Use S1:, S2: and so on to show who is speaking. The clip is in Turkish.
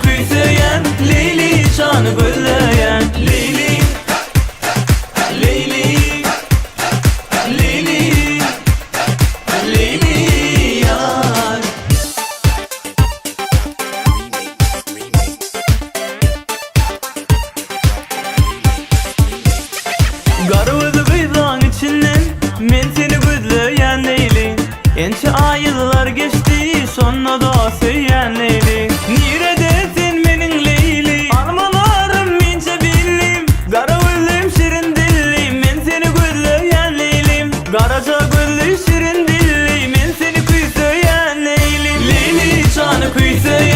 S1: kuysayan Leyli şanı güllayan Leyli Leyli Leyli Leyli yar Garvızı kıyzağın içinden men seni güllayan Leyli Ence ayıllar geçti sonra da söyleyen Leyli Niredesin menin Leyli Armalarım mince billim Kara güllüm şirin dillim men seni güllayan Leylim Karaca güllü şirin dillim men seni kuysayan Leylim Leyli şanı kuysayan